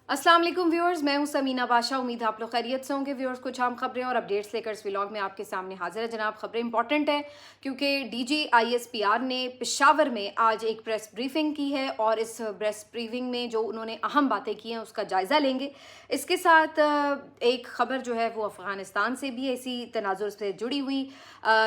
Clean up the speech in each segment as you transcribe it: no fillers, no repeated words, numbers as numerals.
अस्सलाम वालेकुम व्यूअर्स, मैं हूं समीना बादशाह। उम्मीद है आप लोग खैरियत से होंगे। व्यूअर्स, कुछ अहम खबरें और अपडेट्स लेकर इस व्लॉग में आपके सामने हाजिर है। जनाब, खबरें इंपॉर्टेंट हैं क्योंकि DGISPR ने पेशावर में आज एक प्रेस ब्रीफिंग की है और इस प्रेस ब्रीफिंग में जो उन्होंने अहम बातें की हैं उसका जायज़ा लेंगे। इसके साथ एक खबर जो है वो अफ़गानिस्तान से भी इसी तनाजुर से जुड़ी हुई।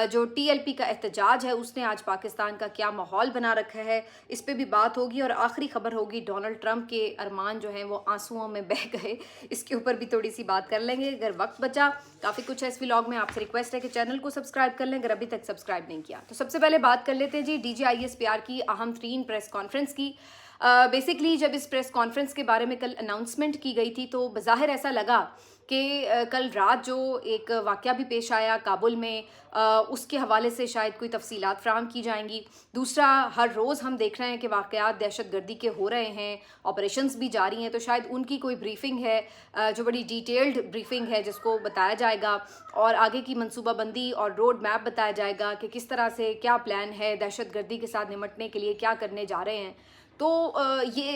जो TLP का एहतजाज है उसने आज पाकिस्तान का क्या माहौल बना रखा है, इस पर भी बात होगी। और आखिरी खबर होगी डोनाल्ड ट्रंप के अरमान जो हैं वो आंसुओं में बह गए, इसके ऊपर भी थोड़ी सी बात कर लेंगे अगर वक्त बचा। काफ़ी कुछ है इस व्लॉग में। आपसे रिक्वेस्ट है कि चैनल को सब्सक्राइब कर लें अगर अभी तक सब्सक्राइब नहीं किया। तो सबसे पहले बात कर लेते हैं जी DGISPR की अहम तरीन प्रेस कॉन्फ्रेंस की। बेसिकली जब इस प्रेस कॉन्फ्रेंस के बारे में कल अनाउंसमेंट की गई थी तो बज़ाहिर ऐसा लगा कि कल रात जो एक वाक़या भी पेश आया काबुल में, उसके हवाले से शायद कोई तफसीलात फ़राहम की जाएंगी। दूसरा, हर रोज़ हम देख रहे हैं कि वाक़यात दहशतगर्दी के हो रहे हैं, ऑपरेशंस भी जारी हैं, तो शायद उनकी कोई ब्रीफिंग है जो बड़ी डिटेल्ड ब्रीफिंग है जिसको बताया जाएगा और आगे की मनसूबाबंदी और रोड मैप बताया जाएगा कि किस तरह से क्या प्लान है दहशतगर्दी के साथ निमटने के लिए, क्या करने जा रहे हैं। तो ये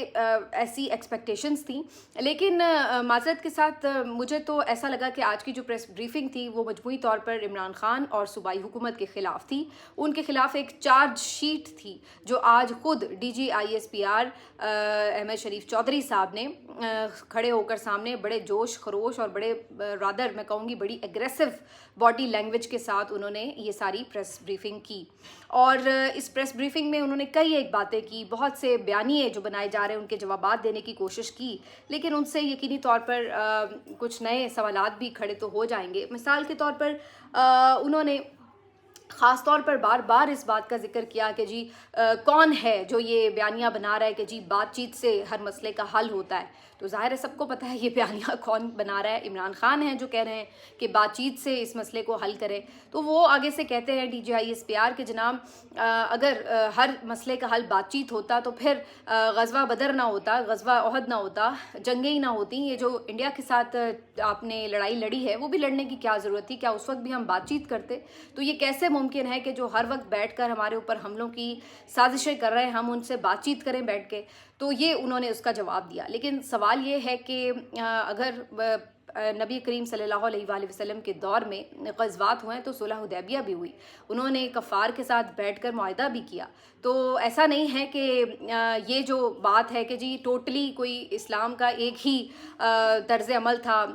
ऐसी एक्सपेक्टेशंस थी। लेकिन माज़रत के साथ मुझे तो ऐसा लगा कि आज की जो प्रेस ब्रीफिंग थी वो मजमूई तौर पर इमरान खान और सूबाई हुकूमत के ख़िलाफ़ थी। उनके ख़िलाफ़ एक चार्ज शीट थी जो आज ख़ुद DGISPR अहमद शरीफ चौधरी साहब ने खड़े होकर सामने बड़े जोश खरोश और बड़े रादर मैं कहूँगी बड़ी एग्रेसिव बॉडी लैंग्वेज के साथ उन्होंने ये सारी प्रेस ब्रीफिंग की। और इस प्रेस ब्रीफिंग में उन्होंने कई एक बातें की, बहुत से बयानिए जो बनाए जा रहे हैं उनके जवाबात देने की कोशिश की, लेकिन उनसे यकीनी तौर पर कुछ नए सवालात भी खड़े तो हो जाएंगे। मिसाल के तौर पर उन्होंने ख़ास तौर पर बार बार इस बात का जिक्र किया कि जी कौन है जो ये बयानिया बना रहा है कि जी बातचीत से हर मसले का हल होता है। तो ज़ाहिर है सबको पता है ये बयानिया कौन बना रहा है, इमरान खान हैं जो कह रहे हैं कि बातचीत से इस मसले को हल करें। तो वो आगे से कहते हैं DGISPR के जनाब, अगर हर मसले का हल बातचीत होता तो फिर ग़ज़वा बदर ना होता, ग़ज़वा ओहद ना होता, जंगें ही ना होती। ये जो इंडिया के साथ आपने लड़ाई लड़ी है वो भी लड़ने की क्या ज़रूरत थी, क्या उस वक्त भी हम बातचीत करते? तो ये कैसे मुमकिन है कि जो हर वक्त बैठकर हमारे ऊपर हमलों की साजिशें कर रहे हैं हम उनसे बातचीत करें बैठ के? तो ये उन्होंने उसका जवाब दिया। लेकिन सवाल ये है कि अगर नबी करीम सल्लल्लाहु अलैहि वसल्लम के दौर में ग़ज़वात हुए तो सुलह हुदैबिया भी हुई, उन्होंने कफ़ार के साथ बैठकर मुआहदा भी किया। तो ऐसा नहीं है कि ये जो बात है कि जी टोटली कोई इस्लाम का एक ही तर्ज़ अमल था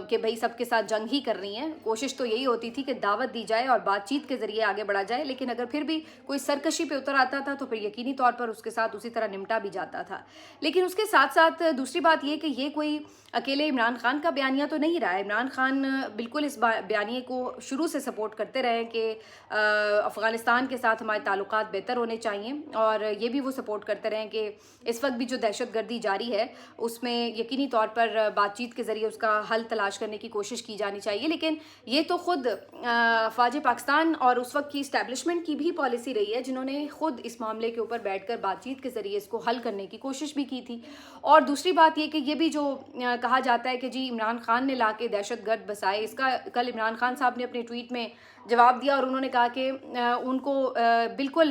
कि भाई सबके साथ जंग ही कर रही हैं। कोशिश तो यही होती थी कि दावत दी जाए और बातचीत के ज़रिए आगे बढ़ा जाए, लेकिन अगर फिर भी कोई सरकशी पे उतर आता था तो फिर यकीनी तौर पर उसके साथ उसी तरह निमटा भी जाता था। लेकिन उसके साथ साथ दूसरी बात ये कि ये कोई अकेले इमरान खान का बयानिया तो नहीं रहा है। इमरान खान बिल्कुल इस बयानिए को शुरू से सपोर्ट करते रहे कि अफ़गानिस्तान के साथ हमारे ताल्लुकात बेहतर होने चाहिए, और ये भी वो सपोर्ट करते रहे कि इस वक्त भी जो दहशतगर्दी जारी है उसमें यकीनी तौर पर बातचीत के ज़रिए उसका हल तलाश करने की कोशिश की जानी चाहिए। लेकिन ये तो ख़ुद फ़ौज पाकिस्तान और उस वक्त की इस्टेब्लिशमेंट की भी पॉलिसी रही है जिन्होंने ख़ुद इस मामले के ऊपर बैठकर बातचीत के ज़रिए इसको हल करने की कोशिश भी की थी। और दूसरी बात ये कि ये भी जो कहा जाता है कि जी इमरान खान ने लाके दहशतगर्द बसाए, इसका कल इमरान खान साहब ने अपने ट्वीट में जवाब दिया और उन्होंने कहा कि उनको बिल्कुल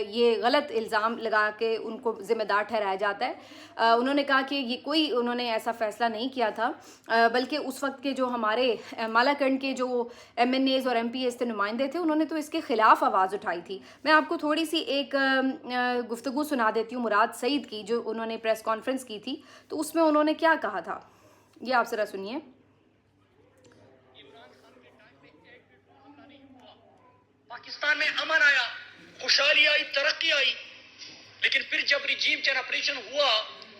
ये गलत इल्ज़ाम लगा के उनको ज़िम्मेदार ठहराया जाता है। उन्होंने कहा कि ये कोई उन्होंने ऐसा फ़ैसला नहीं किया था, बल्कि उस वक्त के जो हमारे मालाकंड के जो MNAs और MPAs थे, नुमाइंदे थे, उन्होंने तो इसके ख़िलाफ़ आवाज़ उठाई थी। मैं आपको थोड़ी सी एक गुफ्तगू सुना देती हूँ मुराद सईद की, जो उन्होंने प्रेस कॉन्फ्रेंस की थी, तो उसमें उन्होंने क्या कहा था ये आप ज़रा सुनिए। पाकिस्तान में अमन आया, खुशहाली आई, तरक्की आई, लेकिन फिर जब रिजीम चेंज ऑपरेशन हुआ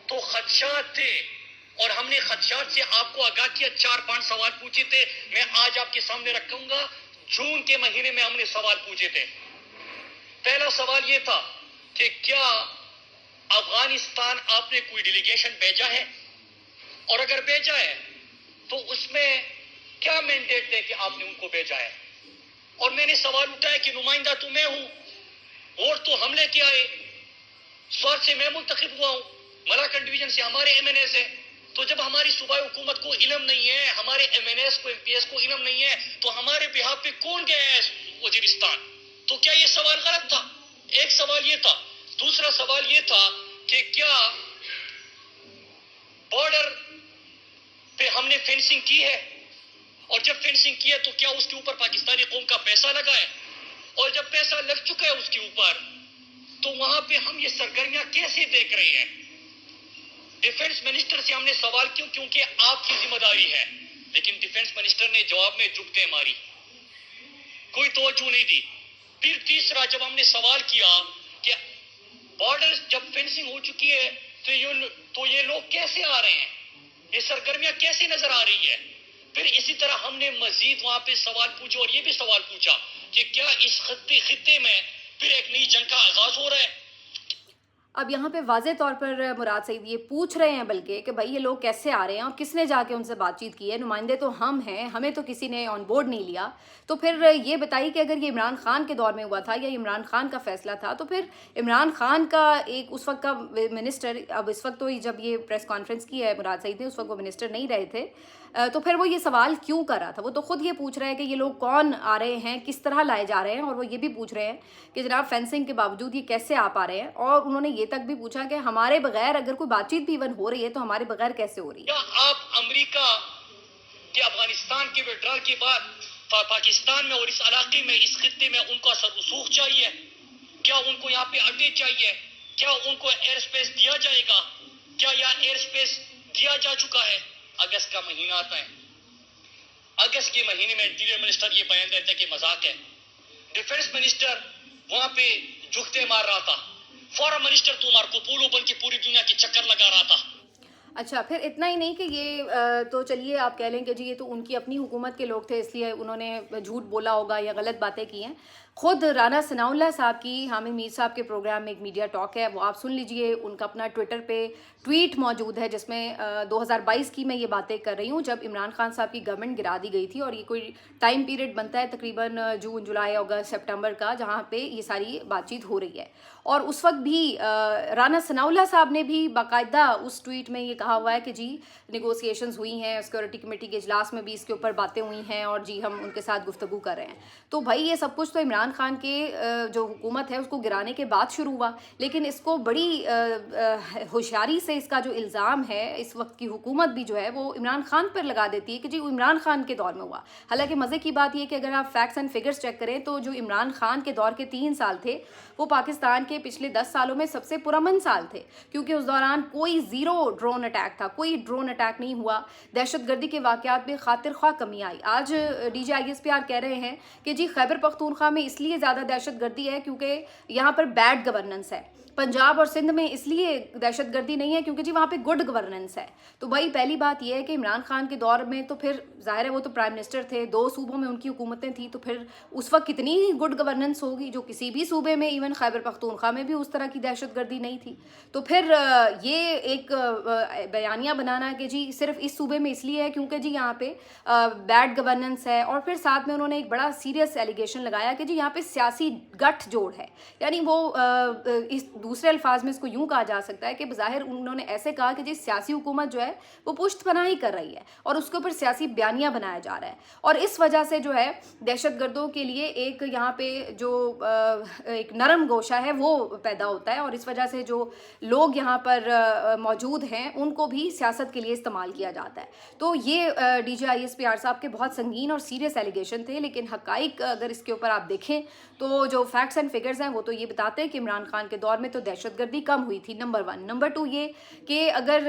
तो खदशात थे और हमने खदशात से आपको आगाह किया। 4-5 सवाल पूछे थे, मैं आज आपके सामने रखूंगा। जून के महीने में हमने सवाल पूछे थे। पहला सवाल यह था कि क्या अफगानिस्तान आपने कोई डेलीगेशन भेजा है, और अगर भेजा है तो उसमें क्या मैंडेट है कि आपने उनको भेजा है? और मैंने सवाल उठाया कि नुमाइंदा तो मैं हूं, वोट तो हमने किया है, स्वाद से मैं मुंतखब हुआ हूं, मलाकन डिवीजन से हमारे MNAs है। तो जब हमारी सूबाई हुकूमत को इल्म नहीं है, हमारे MNAs को MPAs को इल्म नहीं है, तो हमारे बिहाफ पे कौन गया है वजीरिस्तान? तो क्या ये सवाल गलत था? एक सवाल ये था। दूसरा सवाल ये था कि क्या बॉर्डर हमने फेंसिंग की है, और जब फेंसिंग की है तो क्या उसके ऊपर पाकिस्तानी कौम का पैसा लगा है? और जब पैसा लग चुका है उसके ऊपर, तो वहां पे हम ये सरगर्मियां कैसे देख रहे हैं? डिफेंस मिनिस्टर से हमने सवाल किया क्योंकि आपकी जिम्मेदारी है, लेकिन डिफेंस मिनिस्टर ने जवाब में जुगते मारी, कोई तवज्जो नहीं दी। फिर तीसरा जब हमने सवाल किया कि बॉर्डर जब फेंसिंग हो चुकी है तो ये लोग कैसे आ रहे हैं, ये सरगर्मियां कैसे नजर आ रही है? फिर इसी तरह हमने मजीद वहां पे सवाल पूछे और ये भी सवाल पूछा कि क्या इस खित्ते में फिर एक नई जंग का आगाज हो रहा है? अब यहाँ पे वाज़े तौर पर मुराद सईद ये पूछ रहे हैं बल्कि कि भाई ये लोग कैसे आ रहे हैं और किसने जाके उनसे बातचीत की है, नुमाइंदे तो हम हैं, हमें तो किसी ने ऑन बोर्ड नहीं लिया। तो फिर ये बताइए कि अगर ये इमरान खान के दौर में हुआ था या इमरान खान का फैसला था, तो फिर इमरान खान का एक उस वक्त का मिनिस्टर, अब इस वक्त तो जब ये प्रेस कॉन्फ्रेंस की है मुराद सईद ने, उस वक्त वो मिनिस्टर नहीं रहे थे, तो फिर वो ये सवाल क्यों कर रहा था? वो तो खुद ये पूछ रहा है कि ये लोग कौन आ रहे हैं, किस तरह लाए जा रहे हैं, और वो ये भी पूछ रहे हैं कि जनाब फेंसिंग के बावजूद ये कैसे आ पा रहे हैं। और उन्होंने ये तक भी पूछा कि हमारे बगैर अगर कोई बातचीत भी इवन हो रही है तो हमारे बगैर कैसे हो रही है? क्या आप अमेरिका के अफगानिस्तान के विड्रॉल के बाद पाकिस्तान में और इस इलाके में, इस खित्ते में उनको असर रसूख चाहिए? क्या उनको यहाँ पे अड्डे चाहिए? क्या उनको एयर स्पेस दिया जाएगा? क्या यहाँ एयर स्पेस दिया जा चुका है? अगस्त का महीना आता है, अगस्त के महीने में इंटीरियर मिनिस्टर ये बयान देता है कि मजाक है। डिफेंस मिनिस्टर वहां पे जुगते मार रहा था, फॉरेन मिनिस्टर तो मार्को पोलो बन के पूरी दुनिया की चक्कर लगा रहा था। अच्छा, फिर इतना ही नहीं कि ये तो चलिए आप कह लें कि जी ये तो उनकी अपनी हुकूमत के लोग थे इसलिए उन्होंने झूठ बोला होगा या गलत बातें की हैं। खुद राना सनाउल्लाह साहब की हामिद मीर साहब के प्रोग्राम में एक मीडिया टॉक है, वो आप सुन लीजिए। उनका अपना ट्विटर पे ट्वीट मौजूद है जिसमें 2022 की मैं ये बातें कर रही हूँ जब इमरान खान साहब की गवर्नमेंट गिरा दी गई थी, और ये कोई टाइम पीरियड बनता है तकरीबन जून, जुलाई, अगस्त, सितंबर का, जहाँ पे ये सारी बातचीत हो रही है। और उस वक्त भी राना सनाउल्लाह साहब ने भी बाकायदा उस ट्वीट में ये कहा हुआ है कि जी नेगोशिएशंस हुई हैं, सिक्योरिटी कमेटी के इजलास में भी इसके ऊपर बातें हुई हैं और जी हम उनके साथ गुफ्तगू कर रहे हैं। तो भाई ये सब कुछ तो इमरान खान के जो हुकूमत है उसको गिराने के बाद शुरू हुआ, लेकिन इसको बड़ी होशियारी से इसका जो इल्ज़ाम है इस वक्त की हुकूमत भी जो है वो इमरान खान पर लगा देती है कि जी वो इमरान खान के दौर में हुआ। हालांकि मज़े की बात ये कि अगर आप फैक्ट्स एंड फिगर्स चेक करें तो जो इमरान खान के दौर के 3 साल थे वो पाकिस्तान के पिछले 10 सालों में सबसे पुरअमन साल थे, क्योंकि उस दौरान कोई ज़ीरो ड्रोन अटैक था, कोई ड्रोन अटैक नहीं हुआ, दहशतगर्दी के वाक़यात में खातिर ख्वाह कमी आई। आज DGISPR कह रहे हैं कि जी खैबर पख्तूनख्वा में इसलिए ज़्यादा दहशतगर्दी है क्योंकि यहाँ पर बैड गवर्नेंस है, पंजाब और सिंध में इसलिए दहशतगर्दी नहीं है क्योंकि जी वहाँ पे गुड गवर्नेंस है। तो भाई पहली बात यह है कि इमरान खान के दौर में तो फिर ज़ाहिर है वो तो प्राइम मिनिस्टर थे, 2 सूबों में उनकी हुकूमतें थी, तो फिर उस वक्त कितनी ही गुड गवर्नेंस होगी जो किसी भी सूबे में, इवन खैबर पख्तूनख्वा में भी उस तरह की दहशतगर्दी नहीं थी। तो फिर ये एक बयानिया बनाना कि जी सिर्फ इस सूबे में इसलिए है क्योंकि जी यहाँ पे बैड गवर्नेंस है, और फिर साथ में उन्होंने एक बड़ा सीरियस एलिगेशन लगाया कि जी यहाँ पे सियासी गठजोड़ है। यानी वो इस दूसरे अल्फाज में इसको यूं कहा जा सकता है कि बज़ाहिर उन्होंने ऐसे कहा कि जी सियासी हुकूमत जो है वो पुश्त पनाही कर रही है और उसके ऊपर सियासी बयानिया बनाया जा रहा है, और इस वजह से जो है दहशतगर्दों के लिए एक यहाँ पे जो एक नरम गोशा है वो पैदा होता है, और इस वजह से जो लोग यहाँ पर मौजूद हैं उनको भी सियासत के लिए इस्तेमाल किया जाता है। तो ये DGISPR साहब के बहुत संगीन और सीरियस एलिगेशन थे, लेकिन हकाइक अगर इसके ऊपर आप देखें तो जो फैक्ट्स एंड फिगर्स हैं वो तो ये बताते हैं कि इमरान खान के दौर में तो दहशतगर्दी कम हुई थी, नंबर 1। नंबर 2 ये कि अगर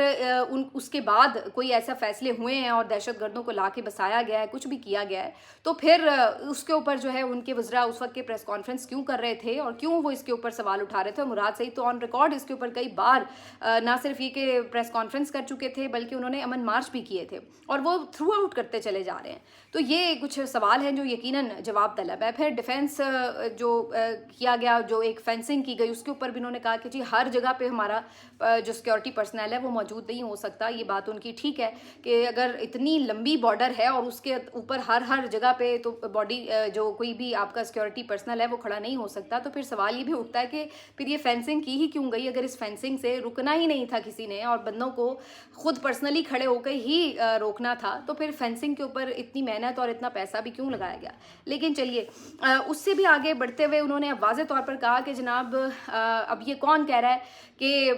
उसके बाद कोई ऐसा फैसले हुए हैं और दहशतगर्दों को ला के बसाया गया है, कुछ भी किया गया है, तो फिर उसके ऊपर जो है उनके वज़रा उस वक्त के प्रेस कॉन्फ्रेंस क्यों कर रहे थे और क्यों वो इसके ऊपर सवाल उठा रहे थे। और मुराद सईद तो ऑन रिकॉर्ड इसके ऊपर कई बार ना सिर्फ ये कि प्रेस कॉन्फ्रेंस कर चुके थे बल्कि उन्होंने अमन मार्च भी किए थे, और वो थ्रू आउट करते चले जा रहे हैं। तो ये कुछ सवाल हैं जो यकीनन जवाब तलब है। फिर डिफेंस जो किया गया, जो एक फेंसिंग की गई, उसके ऊपर भी उन्होंने कहा कि जी हर जगह पे हमारा जो सिक्योरिटी पर्सनल है वो मौजूद नहीं हो सकता। ये बात उनकी ठीक है कि अगर इतनी लंबी बॉर्डर है और उसके ऊपर हर जगह पे तो बॉडी जो कोई भी आपका सिक्योरिटी पर्सनल है वो खड़ा नहीं हो सकता। तो फिर सवाल ये भी उठता है कि फिर ये फेंसिंग की ही क्यों गई? अगर इस फेंसिंग से रुकना ही नहीं था किसी ने और बंदों को खुद पर्सनली खड़े होकर ही रोकना था, तो फिर फेंसिंग के ऊपर इतनी मेहनत और इतना पैसा भी क्यों लगाया गया? लेकिन चलिए उससे भी आगे बढ़ते हुए उन्होंने अब वाज़े तौर पर कहा कि जनाब अब یہ کون کہہ رہا ہے کہ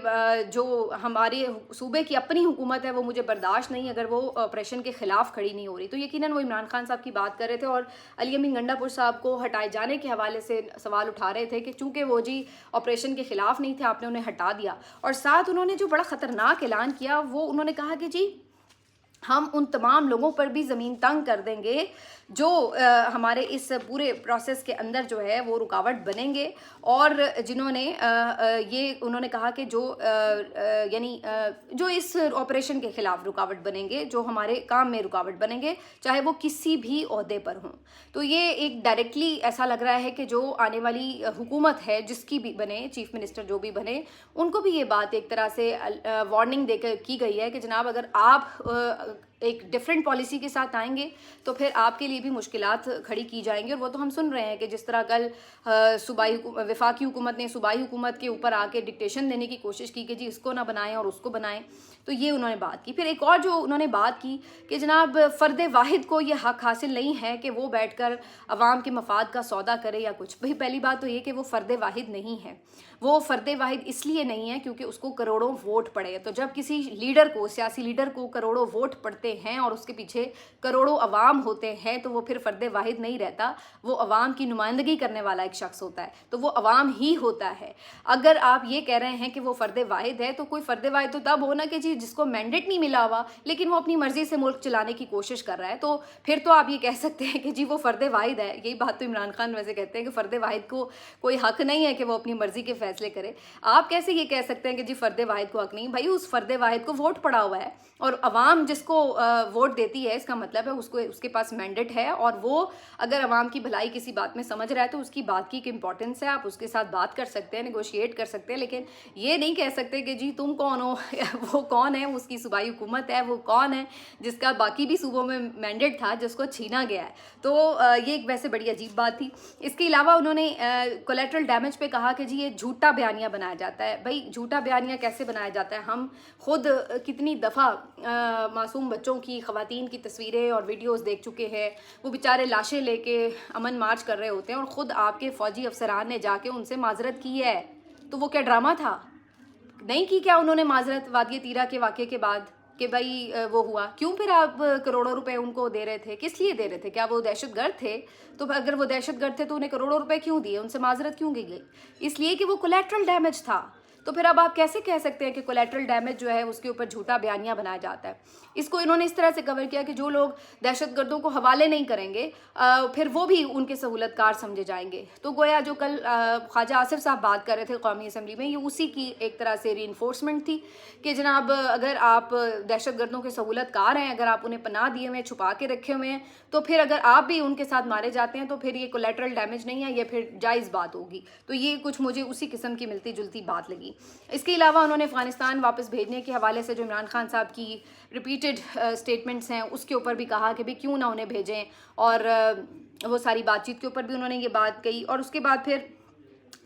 جو ہمارے صوبے کی اپنی حکومت ہے وہ مجھے برداشت نہیں اگر وہ آپریشن کے خلاف کھڑی نہیں ہو رہی. تو یقیناً وہ عمران خان صاحب کی بات کر رہے تھے اور علی امین گنڈا پور صاحب کو ہٹائے جانے کے حوالے سے سوال اٹھا رہے تھے کہ چونکہ وہ جی آپریشن کے خلاف نہیں تھے آپ نے انہیں ہٹا دیا. اور ساتھ انہوں نے جو بڑا خطرناک اعلان کیا وہ انہوں نے کہا کہ جی ہم ان تمام لوگوں پر بھی زمین تنگ کر دیں گے جو ہمارے اس پورے پروسیس کے اندر جو ہے وہ رکاوٹ بنیں گے اور جنہوں نے یہ انہوں نے کہا کہ جو یعنی جو اس آپریشن کے خلاف رکاوٹ بنیں گے جو ہمارے کام میں رکاوٹ بنیں گے چاہے وہ کسی بھی عہدے پر ہوں. تو یہ ایک ڈائریکٹلی ایسا لگ رہا ہے کہ جو آنے والی حکومت ہے جس کی بھی بنے چیف منسٹر جو بھی بنے ان کو بھی یہ بات ایک طرح سے وارننگ دے کر کی گئی ہے کہ جناب اگر آپ ایک ڈفرینٹ پالیسی کے ساتھ آئیں گے تو پھر آپ کے لیے بھی مشکلات کھڑی کی جائیں گی. اور وہ تو ہم سن رہے ہیں کہ جس طرح کل وفاقی حکومت نے صوبائی حکومت کے اوپر آ کے ڈکٹیشن دینے کی کوشش کی کہ جی اس کو نہ بنائیں اور اس کو بنائیں. تو یہ انہوں نے بات کی. پھر ایک اور جو انہوں نے بات کی کہ جناب فرد واحد کو یہ حق حاصل نہیں ہے کہ وہ بیٹھ کر عوام کے مفاد کا سودا کرے یا کچھ. بھئی پہلی بات تو یہ کہ وہ فرد واحد نہیں ہے. وہ فرد واحد اس لیے نہیں ہے کیونکہ اس کو کروڑوں ووٹ پڑے. تو جب کسی لیڈر کو سیاسی لیڈر کو کروڑوں ووٹ پڑتے ہیں اور اس کے پیچھے کروڑوں عوام ہوتے ہیں تو وہ پھر فرد واحد نہیں رہتا, وہ عوام کی نمائندگی کرنے والا ایک شخص ہوتا ہے. تو وہ عوام ہی ہوتا ہے. اگر آپ یہ کہہ رہے ہیں کہ وہ فرد واحد ہے تو کوئی فرد واحد تو تب ہونا کہ جی جس کو مینڈیٹ نہیں ملا ہوا لیکن وہ اپنی مرضی سے ملک چلانے کی کوشش کر رہا ہے تو پھر تو آپ یہ کہہ سکتے ہیں کہ جی وہ فرد واحد ہے. یہی بات تو عمران خان ویسے کہتے ہیں کہ فرد واحد کو کوئی حق نہیں ہے کہ وہ اپنی مرضی کے فیصلے کرے. آپ کیسے یہ کہہ سکتے ہیں کہ جی فرد واحد کو حق نہیں؟ بھائی اس فرد واحد کو ووٹ پڑا ہوا ہے اور عوام جس کو ووٹ دیتی ہے اس کا مطلب ہے اس کے پاس مینڈیٹ ہے اور وہ اگر عوام کی بھلائی کسی بات میں سمجھ رہا ہے تو اس کی بات کی ایک امپورٹنس ہے. آپ اس کے ساتھ بات کر سکتے ہیں, نیگوشیٹ کر سکتے ہیں, لیکن یہ نہیں کہہ سکتے کہ جی تم کون ہو, وہ کون ہے, اس کی صوبائی حکومت ہے, وہ کون ہے جس کا باقی بھی صوبوں میں مینڈیٹ تھا جس کو چھینا گیا ہے. تو یہ ایک ویسے بڑی عجیب بات تھی. اس کے علاوہ انہوں نے کولیٹرل ڈیمیج پہ کہا کہ جی یہ جھوٹا بیانیہ بنایا جاتا ہے. بھائی جھوٹا بیانیہ کیسے بنایا جاتا ہے؟ ہم خود کتنی دفعہ معصوم بچوں کی, خواتین کی تصویریں اور ویڈیوز دیکھ چکے ہیں. وہ بیچارے لاشیں لے کے امن مارچ کر رہے ہوتے ہیں اور خود آپ کے فوجی افسران نے جا کے ان سے معذرت کی ہے. تو وہ کیا ڈرامہ تھا؟ نہیں کی کیا انہوں نے معذرت وادی تیرا کے واقعے کے بعد کہ بھائی وہ ہوا؟ کیوں پھر آپ کروڑوں روپے ان کو دے رہے تھے؟ کس لیے دے رہے تھے؟ کیا وہ دہشت گرد تھے؟ تو اگر وہ دہشت گرد تھے تو انہیں کروڑوں روپے کیوں دیے؟ ان سے معذرت کیوں کی گئی؟ اس لیے کہ وہ کولیٹرل ڈیمیج تھا. تو پھر اب آپ کیسے کہہ سکتے ہیں کہ کولیٹرل ڈیمیج جو ہے اس کے اوپر جھوٹا بیانیہ بنایا جاتا ہے؟ اس کو انہوں نے اس طرح سے کور کیا کہ جو لوگ دہشت گردوں کو حوالے نہیں کریں گے پھر وہ بھی ان کے سہولت کار سمجھے جائیں گے. تو گویا جو کل خواجہ آصف صاحب بات کر رہے تھے قومی اسمبلی میں, یہ اسی کی ایک طرح سے ری انفورسمنٹ تھی کہ جناب اگر آپ دہشت گردوں کے سہولت کار ہیں, اگر آپ انہیں پناہ دیے ہوئے چھپا کے رکھے ہوئے ہیں تو پھر اگر آپ بھی ان کے ساتھ مارے جاتے ہیں تو پھر یہ کولیٹرل ڈیمیج نہیں ہے, یہ پھر جائز بات ہوگی. تو یہ کچھ مجھے اسی قسم کی ملتی جلتی بات لگی. اس کے علاوہ انہوں نے افغانستان واپس بھیجنے کے حوالے سے جو عمران خان صاحب کی ریپیٹڈ اسٹیٹمنٹس ہیں اس کے اوپر بھی کہا کہ بھی کیوں نہ انہیں بھیجیں, اور وہ ساری بات چیت کے اوپر بھی انہوں نے یہ بات کہی. اور اس کے بعد پھر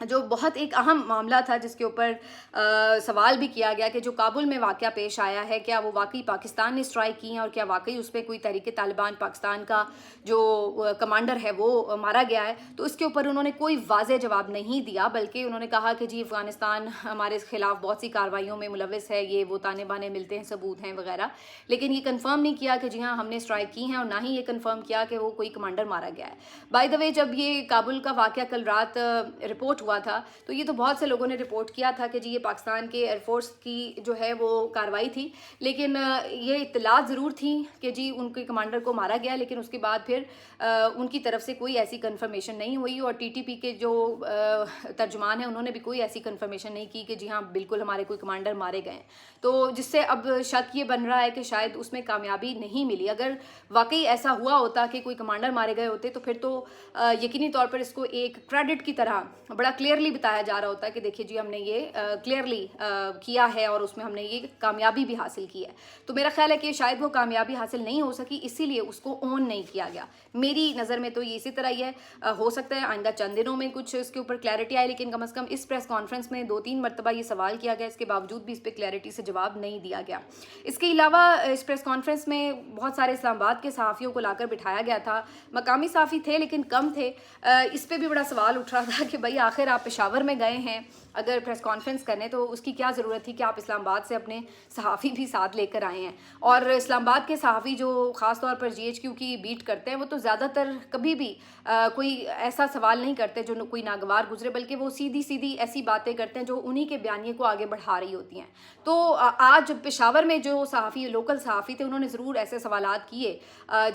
جو بہت ایک اہم معاملہ تھا جس کے اوپر سوال بھی کیا گیا کہ جو کابل میں واقعہ پیش آیا ہے کیا وہ واقعی پاکستان نے اسٹرائک کی ہیں اور کیا واقعی اس پہ کوئی تحریک طالبان پاکستان کا جو کمانڈر ہے وہ مارا گیا ہے؟ تو اس کے اوپر انہوں نے کوئی واضح جواب نہیں دیا, بلکہ انہوں نے کہا کہ جی افغانستان ہمارے خلاف بہت سی کارروائیوں میں ملوث ہے, یہ وہ تانے بانے ملتے ہیں, ثبوت ہیں وغیرہ, لیکن یہ کنفرم نہیں کیا کہ جی ہاں ہم نے اسٹرائک کی ہیں, اور نہ ہی یہ کنفرم کیا کہ وہ کوئی کمانڈر مارا گیا ہے. بائی دا وے جب یہ کابل کا واقعہ کل رات رپورٹ ہوا تھا تو یہ تو بہت سے لوگوں نے رپورٹ کیا تھا کہ جی یہ پاکستان کے ایئر فورس کی جو ہے وہ کارروائی تھی, لیکن یہ اطلاعات ضرور تھیں کہ جی ان کے کمانڈر کو مارا گیا, لیکن اس کے بعد پھر ان کی طرف سے کوئی ایسی کنفرمیشن نہیں ہوئی, اور ٹی ٹی پی کے جو ترجمان ہیں انہوں نے بھی کوئی ایسی کنفرمیشن نہیں کی کہ جی ہاں بالکل ہمارے کوئی کمانڈر مارے گئے. تو جس سے اب شک یہ بن رہا ہے کہ شاید اس میں کامیابی نہیں ملی. اگر واقعی ایسا ہوا ہوتا کہ کوئی کمانڈر مارے گئے ہوتے تو پھر تو یقینی طور پر اس کو ایک کریڈٹ کی طرح بڑا کلیئرلی بتایا جا رہا ہوتا ہے کہ دیکھیے جی ہم نے یہ کلیئرلی کیا ہے اور اس میں ہم نے یہ کامیابی بھی حاصل کی ہے. تو میرا خیال ہے کہ شاید وہ کامیابی حاصل نہیں ہو سکی, اسی لیے اس کو اون نہیں کیا گیا. میری نظر میں تو یہ اسی طرح ہی ہے. ہو سکتا ہے آئندہ چند دنوں میں کچھ اس کے اوپر کلیئرٹی آئے, لیکن کم از کم اس پریس کانفرنس میں 2-3 مرتبہ یہ سوال کیا گیا, اس کے باوجود بھی اس پہ کلیئرٹی سے جواب نہیں دیا گیا. اس کے علاوہ اس پریس کانفرنس میں بہت سارے اسلام آباد کے صحافیوں کو لا کر بٹھایا گیا تھا. مقامی صحافی تھے لیکن کم تھے. اس پہ بھی بڑا سوال اٹھ رہا تھا کہ بھائی آخر اگر آپ پشاور میں گئے ہیں اگر پریس کانفرنس کرنے تو اس کی کیا ضرورت تھی کہ آپ اسلام آباد سے اپنے صحافی بھی ساتھ لے کر آئے ہیں. اور اسلام آباد کے صحافی جو خاص طور پر GHQ کی بیٹ کرتے ہیں وہ تو زیادہ تر کبھی بھی کوئی ایسا سوال نہیں کرتے جو کوئی ناگوار گزرے، بلکہ وہ سیدھی ایسی باتیں کرتے ہیں جو انہی کے بیانیے کو آگے بڑھا رہی ہوتی ہیں. تو آج پشاور میں جو صحافی لوکل صحافی تھے انہوں نے ضرور ایسے سوالات کیے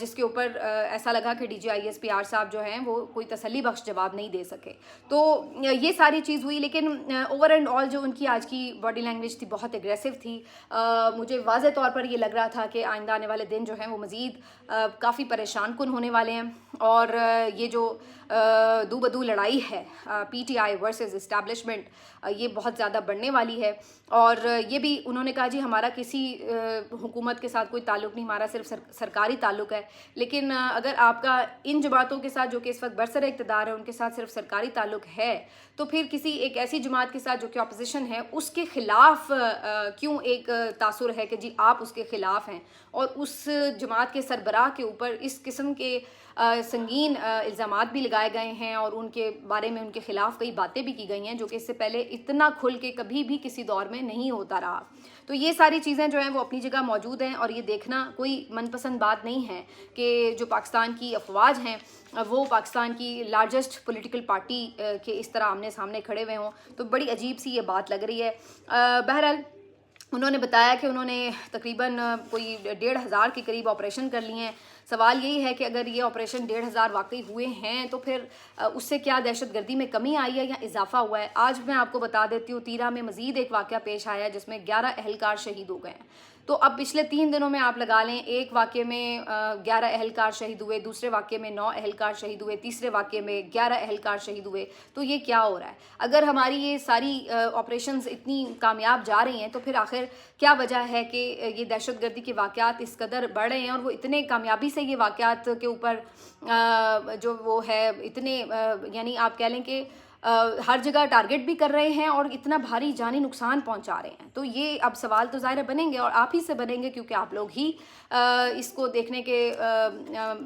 جس کے اوپر ایسا لگا کہ DG ISPR صاحب جو ہیں وہ کوئی تسلی بخش جواب نہیں دے سکے. تو یہ ساری چیز ہوئی، لیکن اوور اینڈ آل جو ان کی آج کی باڈی لینگویج تھی بہت اگریسو تھی. مجھے واضح طور پر یہ لگ رہا تھا کہ آئندہ آنے والے دن جو ہیں وہ مزید کافی پریشان کن ہونے والے ہیں. اور یہ جو دو بدو لڑائی ہے PTI ورسز اسٹیبلشمنٹ یہ بہت زیادہ بڑھنے والی ہے. اور یہ بھی انہوں نے کہا جی ہمارا کسی حکومت کے ساتھ کوئی تعلق نہیں، ہمارا صرف سرکاری تعلق ہے. لیکن اگر آپ کا ان جماعتوں کے ساتھ جو کہ اس وقت برسر اقتدار ہے ان کے ساتھ صرف سرکاری تعلق ہے تو پھر کسی ایک ایسی جماعت کے ساتھ جو کہ اپوزیشن ہے اس کے خلاف کیوں ایک تاثر ہے کہ جی آپ اس کے خلاف ہیں اور اس جماعت کے سربراہ کے اوپر اس قسم کے سنگین الزامات بھی لگائے گئے ہیں اور ان کے بارے میں ان کے خلاف کئی باتیں بھی کی گئی ہیں جو کہ اس سے پہلے اتنا کھل کے کبھی بھی کسی دور میں نہیں ہوتا رہا. تو یہ ساری چیزیں جو ہیں وہ اپنی جگہ موجود ہیں اور یہ دیکھنا کوئی من پسند بات نہیں ہے کہ جو پاکستان کی افواج ہیں وہ پاکستان کی لارجسٹ پولیٹیکل پارٹی کے اس طرح آمنے سامنے کھڑے ہوئے ہوں تو بڑی عجیب سی یہ بات لگ رہی ہے. بہرحال انہوں نے بتایا کہ انہوں نے تقریباً کوئی 1,500 کے قریب آپریشن کر لیے ہیں. سوال یہی ہے کہ اگر یہ آپریشن 1,500 واقعی ہوئے ہیں تو پھر اس سے کیا دہشت گردی میں کمی آئی ہے یا اضافہ ہوا ہے. آج میں آپ کو بتا دیتی ہوں تیرا میں مزید ایک واقعہ پیش آیا جس میں 11 اہلکار شہید ہو گئے ہیں. تو اب پچھلے 3 دنوں میں آپ لگا لیں ایک واقعے میں 11 اہلکار شہید ہوئے، دوسرے واقعے میں 9 اہلکار شہید ہوئے، تیسرے واقعے میں 11 اہلکار شہید ہوئے. تو یہ کیا ہو رہا ہے؟ اگر ہماری یہ ساری آپریشنز اتنی کامیاب جا رہی ہیں تو پھر آخر کیا وجہ ہے کہ یہ دہشت گردی کے واقعات اس قدر بڑھ رہے ہیں اور وہ اتنے کامیابی سے یہ واقعات کے اوپر جو وہ ہے اتنے یعنی آپ کہہ لیں کہ ہر جگہ ٹارگٹ بھی کر رہے ہیں اور اتنا بھاری جانی نقصان پہنچا رہے ہیں. تو یہ اب سوال تو ظاہر بنیں گے اور آپ ہی سے بنیں گے کیونکہ آپ لوگ ہی اس کو دیکھنے کے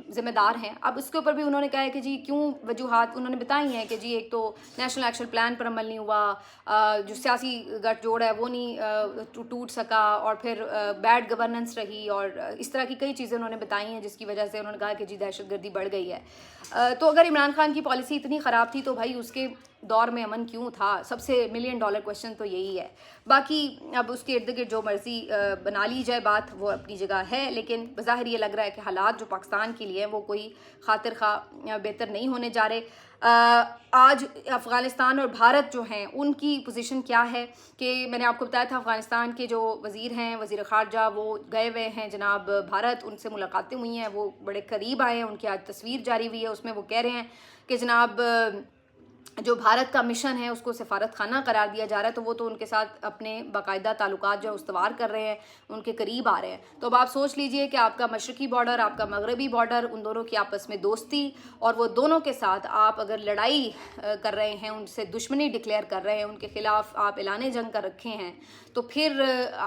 ذمہ دار ہیں. اب اس کے اوپر بھی انہوں نے کہا ہے کہ جی کیوں وجوہات انہوں نے بتائی ہیں کہ جی ایک تو نیشنل ایکشن پلان پر عمل نہیں ہوا، جو سیاسی گٹھ جوڑ ہے وہ نہیں ٹوٹ سکا اور پھر بیڈ گورننس رہی اور اس طرح کی کئی چیزیں انہوں نے بتائی ہیں جس کی وجہ سے انہوں نے کہا کہ جی دہشت گردی بڑھ گئی ہے. تو اگر عمران خان کی پالیسی اتنی خراب تھی تو بھائی اس کے دور میں امن کیوں تھا؟ سب سے $1 ملین کویسچن تو یہی ہے. باقی اب اس کے ارد گرد جو مرضی بنا لی جائے بات وہ اپنی جگہ ہے، لیکن بظاہر یہ لگ رہا ہے کہ حالات جو پاکستان کے لیے وہ کوئی خاطر خواہ بہتر نہیں ہونے جا رہے. آج افغانستان اور بھارت جو ہیں ان کی پوزیشن کیا ہے کہ میں نے آپ کو بتایا تھا افغانستان کے جو وزیر ہیں وزیر خارجہ وہ گئے ہوئے ہیں جناب بھارت، ان سے ملاقاتیں ہوئی ہیں، وہ بڑے قریب آئے ہیں. ان کی آج تصویر جاری ہوئی ہے، اس میں وہ کہہ رہے ہیں کہ جناب جو بھارت کا مشن ہے اس کو سفارت خانہ قرار دیا جا رہا ہے تو وہ تو ان کے ساتھ اپنے باقاعدہ تعلقات جو استوار کر رہے ہیں، ان کے قریب آ رہے ہیں. تو اب آپ سوچ لیجئے کہ آپ کا مشرقی بارڈر، آپ کا مغربی بارڈر، ان دونوں کی آپس میں دوستی اور وہ دونوں کے ساتھ آپ اگر لڑائی کر رہے ہیں، ان سے دشمنی ڈکلیئر کر رہے ہیں، ان کے خلاف آپ اعلان جنگ کر رکھے ہیں، تو پھر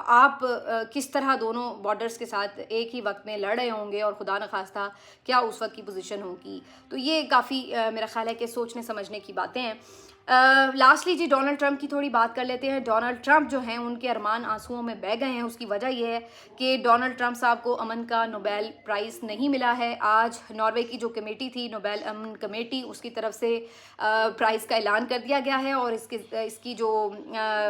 آپ کس طرح دونوں بارڈرز کے ساتھ ایک ہی وقت میں لڑ رہے ہوں گے اور خدا نخواستہ کیا اس وقت کی پوزیشن ہوگی. تو یہ کافی میرا خیال ہے کہ سوچنے سمجھنے کی باتیں ہیں. لاسٹلی جی ڈونلڈ ٹرمپ کی تھوڑی بات کر لیتے ہیں. ڈونلڈ ٹرمپ جو ہیں ان کے ارمان آنسوؤں میں بہہ گئے ہیں. اس کی وجہ یہ ہے کہ ڈونلڈ ٹرمپ صاحب کو امن کا نوبیل پرائز نہیں ملا ہے. آج ناروے کی جو کمیٹی تھی نوبیل امن کمیٹی، اس کی طرف سے پرائز کا اعلان کر دیا گیا ہے اور اس کی جو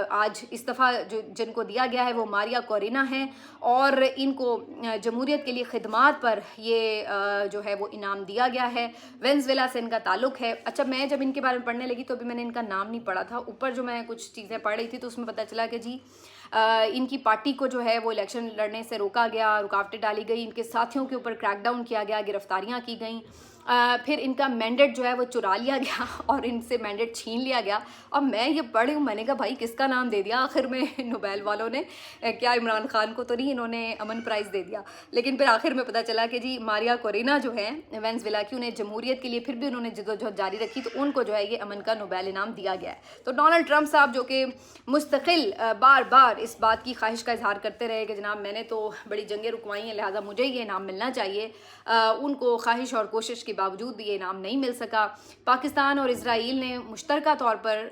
آج استعفیٰ جن کو دیا گیا ہے وہ ماریا کورینا ہیں اور ان کو جمہوریت کے لیے خدمات پر یہ جو ہے وہ انعام دیا گیا ہے. وینزویلا سے ان کا تعلق ہے. اچھا میں جب ان کے بارے میں پڑھنے لگی تو ابھی میں نے ان کا نام نہیں پڑھا تھا، اوپر جو میں کچھ چیزیں پڑھ رہی تھی تو اس میں پتہ چلا کہ جی ان کی پارٹی کو جو ہے وہ الیکشن لڑنے سے روکا گیا، رکاوٹیں ڈالی گئی، ان کے ساتھیوں کے اوپر کریک ڈاؤن کیا گیا، گرفتاریاں کی گئیں، پھر ان کا مینڈیٹ جو ہے وہ چرا لیا گیا اور ان سے مینڈیٹ چھین لیا گیا. اور میں یہ پڑھی ہوں، میں نے کہا بھائی کس کا نام دے دیا آخر میں نوبیل والوں نے؟ کیا عمران خان کو تو نہیں انہوں نے امن پرائز دے دیا؟ لیکن پھر آخر میں پتہ چلا کہ جی ماریا کورینا جو ہیں وینزویلا کی، انہیں جمہوریت کے لیے پھر بھی انہوں نے جدوجہد جاری رکھی تو ان کو جو ہے یہ امن کا نوبیل انعام دیا گیا ہے. تو ڈونلڈ ٹرمپ صاحب جو کہ مستقل بار بار اس بات کی خواہش کا اظہار کرتے رہے کہ جناب میں نے تو بڑی جنگیں رکوائی ہیں لہٰذا مجھے یہ انعام ملنا چاہیے، ان کو خواہش اور کوشش کے बावजूद भी ये इनाम नहीं मिल सका। पाकिस्तान और इजराइल ने मुश्तरका तौर पर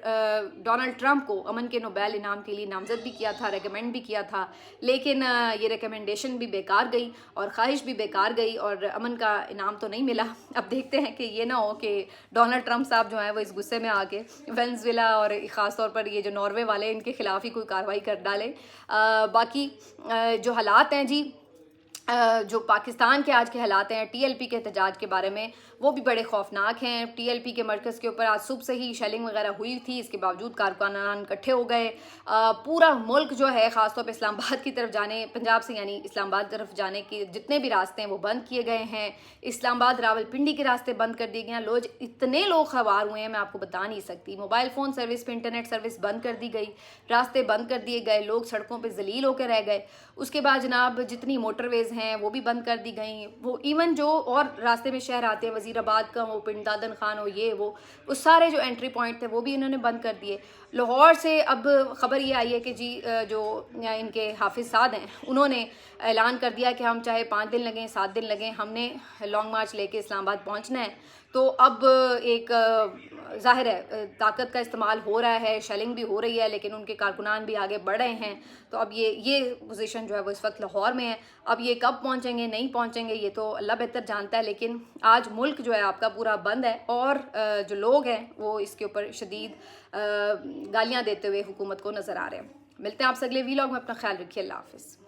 डोनाल्ड ट्रंप को अमन के नोबेल इनाम के लिए नामज़द भी किया था, रेकमेंड भी किया था, लेकिन ये रिकमेंडेशन भी बेकार गई और ख्वाहिश भी बेकार गई और अमन का इनाम तो नहीं मिला। अब देखते हैं कि ये ना हो कि डोनाल्ड ट्रंप साहब जो हैं वो इस गुस्से में आके वेनेज़ुएला और ख़ास तौर पर ये जो नॉर्वे वाले इनके खिलाफ ही कोई कार्रवाई कर डाले। बाकी जो हालात हैं जी, जो पाकिस्तान के आज के हालात हैं टीएलपी के एहतजाज के बारे में, वो भी बड़े खौफनाक हैं। टीएलपी के मरकज़ के ऊपर आज सुबह से ही शेलिंग वगैरह हुई थी, इसके बावजूद कारकुनान इकट्ठे हो गए। पूरा मुल्क जो है ख़ास तौर पे इस्लामाबाद की तरफ जाने, पंजाब से यानी इस्लामाबाद तरफ जाने के जितने भी रास्ते हैं वो बंद किए गए हैं। इस्लामाबाद रावलपिंडी के रास्ते बंद कर दिए गए हैं। इतने लोग सवार हुए हैं मैं आपको बता नहीं सकती। मोबाइल फ़ोन सर्विस पे इंटरनेट सर्विस बंद कर दी गई, रास्ते बंद कर दिए गए, लोग सड़कों पर जलील होकर रह गए। उसके बाद जनाब जितनी मोटरवेज़ हैं वो भी बंद कर दी गई। वो इवन जो और रास्ते में शहर आते हैं, वज़ीराबाद का हो, पिंड दादन खान हो, ये वो सारे जो एंट्री पॉइंट थे वो भी इन्होंने बंद कर दिए। लाहौर से अब ख़बर ये आई है कि जी जो इनके हाफिज़ साद हैं उन्होंने ऐलान कर दिया कि हम चाहे 5 दिन लगें 7 दिन लगें, हमने लॉन्ग मार्च लेके इस्लामाबाद पहुंचना है। तो अब एक ज़ाहिर है ताकत का इस्तेमाल हो रहा है, शेलिंग भी हो रही है, लेकिन उनके कारकुनान भी आगे बढ़ रहे हैं। तो अब ये पोजीशन जो है वो इस वक्त लाहौर में है। अब ये कब पहुंचेंगे नहीं पहुंचेंगे ये तो अल्लाह बेहतर जानता है, लेकिन आज मुल्क जो है आपका पूरा बंद है और जो लोग हैं वो इसके ऊपर शदीद गालियाँ देते हुए हुकूमत को नज़र आ रहे हैं। मिलते हैं आपसे अगले वीलॉग में, अपना ख्याल रखिए, अल्लाह हाफ़िज़।